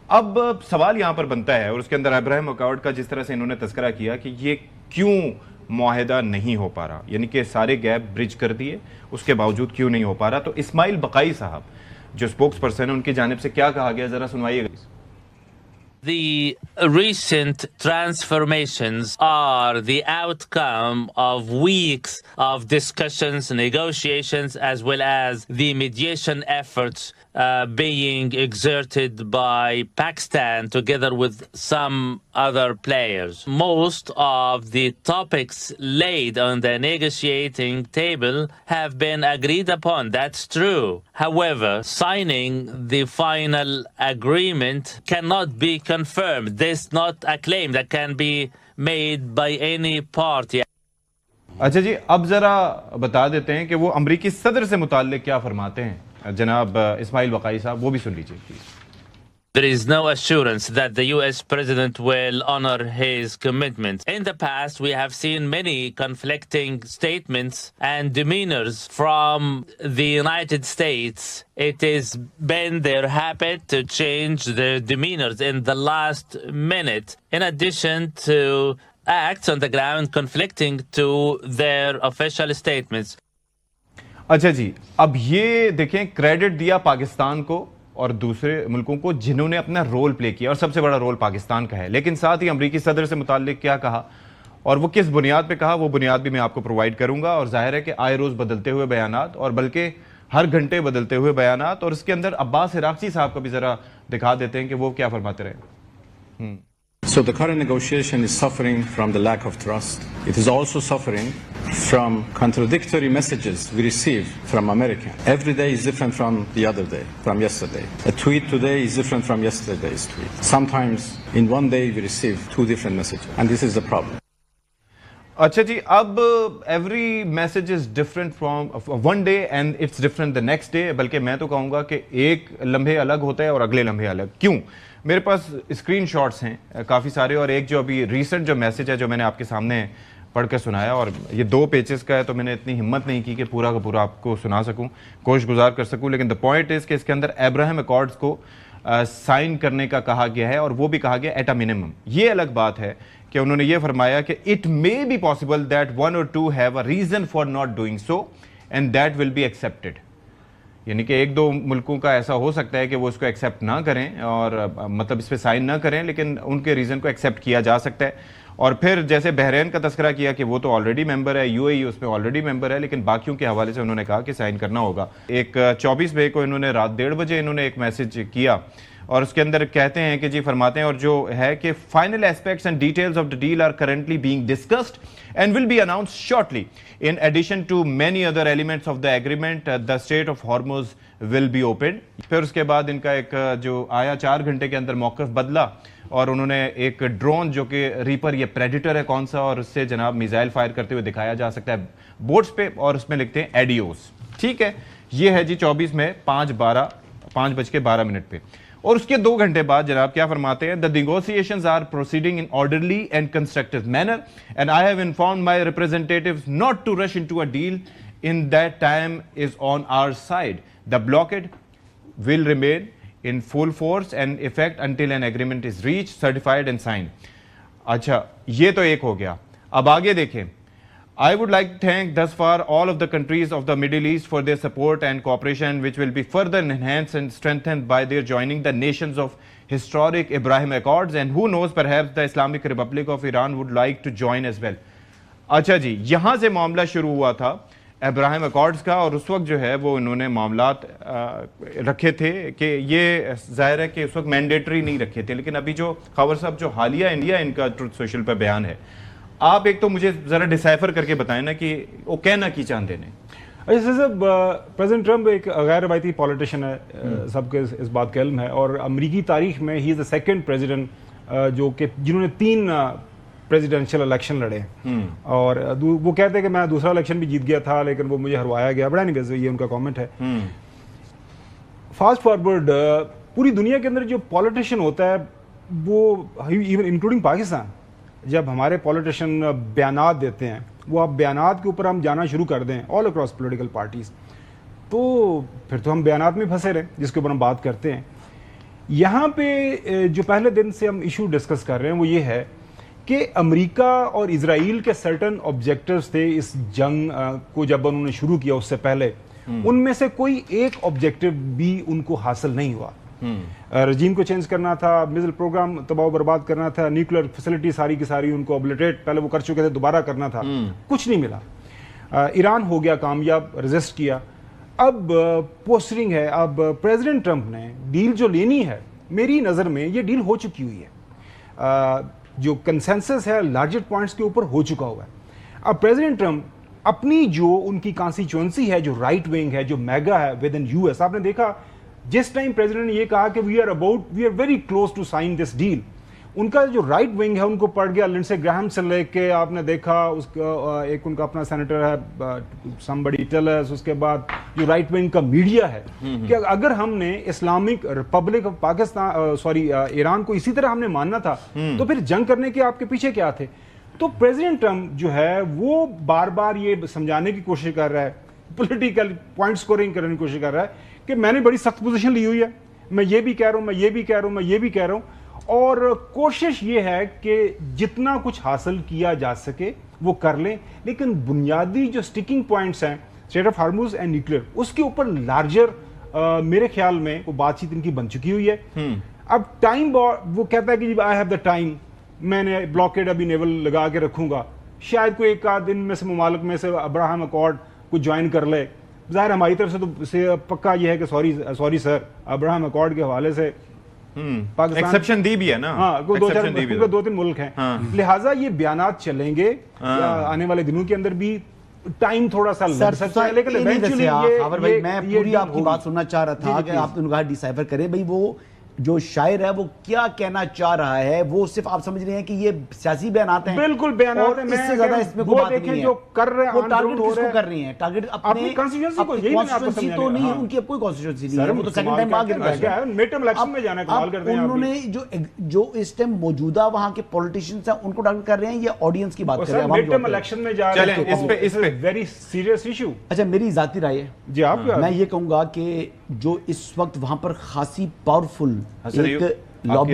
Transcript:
اب سوال یہاں پر بنتا ہے، اور اس کے اندر ابراہیم اکارڈ کا جس طرح سے انہوں نے تذکرہ کیا کہ یہ کیوں معاہدہ نہیں ہو پا رہا، یعنی کہ سارے گیپ برج کر دیے، اس کے باوجود کیوں نہیں ہو پا رہا. تو اسماعیل بقائی صاحب جو سپوکس پرسن ہیں، ان کی جانب سے کیا کہا گیا، ذرا سنوائیے گا. The recent transformations are the outcome of weeks of discussions, negotiations, as well as the mediation efforts being exerted by Pakistan together with some other players. Most of the topics laid on the negotiating table have been agreed upon. That's true. However, signing the final agreement cannot be confirmed. This is not a claim that can be made by any party. اچھا جی، اب ذرا بتا دیتے ہیں کہ وہ امریکی صدر سے متعلق کیا فرماتے ہیں جناب اسماعیل بقائی صاحب، وہ بھی سن لیجیے please. There is no assurance that the US president will honor his commitments. In the past, we have seen many conflicting statements and demeanors from the United States. It has been their habit to change their demeanors in the last minute, in addition to acts on the ground conflicting to their official statements. اچھا جی، اب یہ دیکھیں credit دیا پاکستان کو اور دوسرے ملکوں کو جنہوں نے اپنا رول پلے کیا، اور سب سے بڑا رول پاکستان کا ہے، لیکن ساتھ ہی امریکی صدر سے متعلق کیا کہا اور وہ کس بنیاد پہ کہا، وہ بنیاد بھی میں آپ کو پرووائڈ کروں گا. اور ظاہر ہے کہ آئے روز بدلتے ہوئے بیانات، اور بلکہ ہر گھنٹے بدلتے ہوئے بیانات، اور اس کے اندر عباس عراقچی صاحب کا بھی ذرا دکھا دیتے ہیں کہ وہ کیا فرماتے رہے. So the current negotiation is suffering from the lack of trust. It is also suffering from contradictory messages we receive from America. Every day is different from the other day, from yesterday. A tweet today is different from yesterday's tweet. Sometimes in one day we receive two different messages, and this is the problem. اچھا جی، اب every message is different from one day and it's different the next day, بلکہ میں تو کہوں گا کہ ایک لمحے الگ ہوتا ہے اور اگلے لمحے الگ. کیوں؟ میرے پاس اسکرین شاٹس ہیں کافی سارے، اور ایک جو ابھی ریسنٹ جو میسج ہے جو میں نے آپ کے سامنے پڑھ کر سنایا، اور یہ 2 پیجز کا ہے تو میں نے اتنی ہمت نہیں کی کہ پورا کا پورا آپ کو سنا سکوں، کوشش گزار کر سکوں. لیکن دا پوائنٹ از کہ اس کے اندر ابراہیم اکارڈز کو سائن کرنے کا کہا گیا ہے، اور وہ بھی کہا گیا ایٹ اے منیمم. یہ الگ بات ہے کہ انہوں نے یہ فرمایا کہ it may be possible that 1 or 2 have a reason for not doing so and that will be accepted. یعنی کہ 1-2 ملکوں کا ایسا ہو سکتا ہے کہ وہ اس کو ایکسیپٹ نہ کریں، اور مطلب اس پہ سائن نہ کریں، لیکن ان کے ریزن کو ایکسیپٹ کیا جا سکتا ہے. اور پھر جیسے بحرین کا تذکرہ کیا کہ وہ تو آلریڈی ممبر ہے، UAE اس میں آلریڈی ممبر ہے، لیکن باقیوں کے حوالے سے انہوں نے کہا کہ سائن کرنا ہوگا. ایک 24 مئی کو انہوں نے رات 1:30 بجے انہوں نے ایک میسج کیا، اور اس کے اندر کہتے ہیں کہ جی فرماتے ہیں، اور جو ہے کہ final aspects and details of the deal are currently being discussed and will be announced shortly in addition to many other elements of the agreement the Strait of Hormuz will be open. پھر اس کے بعد ان کا ایک جو آیا 4 گھنٹے کے اندر موقف بدلا، اور انہوں نے ایک ڈرون جو کہ ریپر یہ پریڈیٹر ہے کون سا، اور اس سے جناب میزائل فائر کرتے ہوئے دکھایا جا سکتا ہے بورڈز پہ، اور اس میں لکھتے ہیں ایڈیوس. ٹھیک ہے، یہ ہے جی 24 میں 5:12 پہ. اور اس کے 2 گھنٹے بعد جناب کیا فرماتے ہیں، the negotiations are proceeding in orderly and constructive manner and I have informed my representatives not to rush into a deal in that time is on our side. The blockade will remain in full force and effect until an agreement is reached, certified and signed. اچھا یہ تو ایک ہو گیا. اب آگے دیکھیں. I would like to thank thus far all of the countries of the Middle East for their support and cooperation, which will be further enhanced and strengthened by their joining the nations of historic Abraham Accords, and who knows, perhaps the Islamic Republic of Iran would like to join as well. اچھا جی، یہاں سے معاملہ شروع ہوا تھا ابراہیم اکارڈز کا، اور اس وقت جو ہے وہ انہوں نے معاملات رکھے تھے کہ یہ ظاہر ہے کہ اس وقت مینڈیٹری نہیں رکھے تھے. لیکن ابھی جو خبر صاحب جو حالیہ انڈیا ان کا ٹروتھ سوشل پہ بیان ہے، آپ ایک تو مجھے ذرا ڈسائفر کر کے بتائیں نا کہ وہ کہنا کی چاہتے ہیں. اچھا صاحب، پریزیڈنٹ ٹرمپ ایک غیر روایتی پولیٹیشین ہے، سب کے اس بات کا علم ہے، اور امریکی تاریخ میں ہی از دا سیکنڈ پریزیڈنٹ جو کہ جنہوں نے 3 پریزیڈینشیل الیکشن لڑے، اور وہ کہتے ہیں کہ میں دوسرا الیکشن بھی جیت گیا تھا لیکن وہ مجھے ہروایا گیا. بڑا نہیں، یہ ان کا کامنٹ ہے. فاسٹ فارورڈ پوری دنیا کے اندر جو پولیٹیشین ہوتا ہے، وہ ایون انکلوڈنگ پاکستان، جب ہمارے پولیٹیشین بیانات دیتے ہیں، وہ آپ بیانات کے اوپر ہم جانا شروع کر دیں آل اکراس پولیٹیکل پارٹیز، تو پھر تو ہم بیانات میں پھنسے رہے جس کے اوپر ہم بات کرتے ہیں. یہاں پہ جو پہلے دن سے ہم ایشو ڈسکس کر رہے ہیں وہ یہ ہے کہ امریکہ اور اسرائیل کے سرٹن آبجیکٹیوز تھے اس جنگ کو جب انہوں نے شروع کیا اس سے پہلے، ان میں سے کوئی ایک آبجیکٹیو بھی ان کو حاصل نہیں ہوا۔ رجیم کو چینج کرنا تھا، میزائل پروگرام تباہ و برباد کرنا تھا، نیوکلیر فیسلٹی ساری کی ساری ان کو اوبلیٹریٹ پہلے وہ کر چکے تھے، دوبارہ کرنا تھا، کچھ نہیں ملا۔ ایران ہو گیا کامیاب، ریزسٹ کیا۔ اب پوسٹرنگ ہے، اب پریزیڈنٹ ٹرمپ نے ڈیل جو لینی ہے، میری نظر میں یہ ڈیل ہو چکی ہوئی ہے، جو کنسنسس ہے لارجر پوائنٹس کے اوپر ہو چکا ہوا ہے۔ اب پریزیڈنٹ ٹرمپ اپنی جو ان کی کانسٹیچوئنسی ہے، جو رائٹ ونگ ہے، جو میگا ہے ود ان یو ایس، آپ نے دیکھا جس ٹائم پریزیڈنٹ نے یہ کہا کہ we are very close to sign this deal, ان کا جو رائٹ ونگ ہے ان کو پڑ گیا لنڈسے گراہم سے لے کے، آپ نے دیکھا اس کا ایک ان کا اپنا سینیٹر ہے سمبڈی ٹیل اس، اس کے بعد جو رائٹ ونگ کا میڈیا ہے کہ اگر ہم نے Islamic republic of Pakistan Iran کو اسی طرح ہم نے ماننا تھا تو پھر جنگ کرنے کے آپ کے پیچھے کیا تھے؟ تو پریزیڈنٹ ٹرمپ جو ہے وہ بار بار یہ سمجھانے کی کوشش کر رہا ہے، پولیٹیکل پوائنٹ سکورنگ کرنے کی کوشش کر رہا ہے کہ میں نے بڑی سخت پوزیشن لی ہوئی ہے، میں یہ بھی کہہ رہا ہوں، میں یہ بھی کہہ رہا ہوں، میں یہ بھی کہہ رہا ہوں، اور کوشش یہ ہے کہ جتنا کچھ حاصل کیا جا سکے وہ کر لیں، لیکن بنیادی جو سٹکنگ پوائنٹس ہیں اسٹریٹ آف ہارموز اینڈ نیوکلیر، اس کے اوپر لارجر میرے خیال میں وہ بات چیت ان کی بن چکی ہوئی ہے۔ اب ٹائم وہ کہتا ہے کہ جی آئی ہیو دا ٹائم، میں نے بلاکیڈ ابھی نیول لگا کے رکھوں گا، شاید کوئی ایک آدھ دن میں سے ممالک میں سے ابراہم اکارڈ کو جوائن کر لے۔ ظاہر ہماری طرف سے تو پکا یہ ہے کہ سوری سر، ابراہم اکارڈ کے حوالے سے ایکسپشن دی بھی ہے نا، ہاں دو تین ملک ہیں، لہٰذا یہ بیانات چلیں گے آنے والے دنوں کے اندر بھی، ٹائم تھوڑا سا لگ سکتا ہے، لیکن میں پوری آپ کی بات سننا چاہ رہا تھا کہ آپ نے کہا ڈیسائفر کریں بھائی وہ جو شاعر ہے وہ کیا کہنا چاہ رہا ہے، وہ صرف آپ سمجھ رہے ہیں کہ یہ سیاسی بیانات ہیں، بالکل بیانات ہیں، اس سے زیادہ اس میں کوئی بات نہیں ہے، جو کر رہے ہیں وہ ٹارگٹ کس کو کر رہی ہیں، ٹارگٹ اپنی کانسٹیٹیوشن تو نہیں ہے، ان کی کوئی کانسٹیٹیوشن نہیں ہے، وہ تو سیکنڈ ٹائم آگے گئے، مڈ ٹرم الیکشن میں جانا کمال کرتے ہیں۔ انہوں نے جو اس ٹائم موجودہ وہاں کے پولیٹیشینز ہیں ان کو ٹارگٹ کر رہے ہیں، یہ آڈینس کی بات کر رہے ہیں، مڈ ٹرم الیکشن میں جا رہے ہیں، اس پہ ویری سیریس ایشو۔ اچھا میری ذاتی رائے ہے جی آپ میں یہ کہوں گا کہ جو اس وقت وہاں پر خاصی پاورفل ایک لابی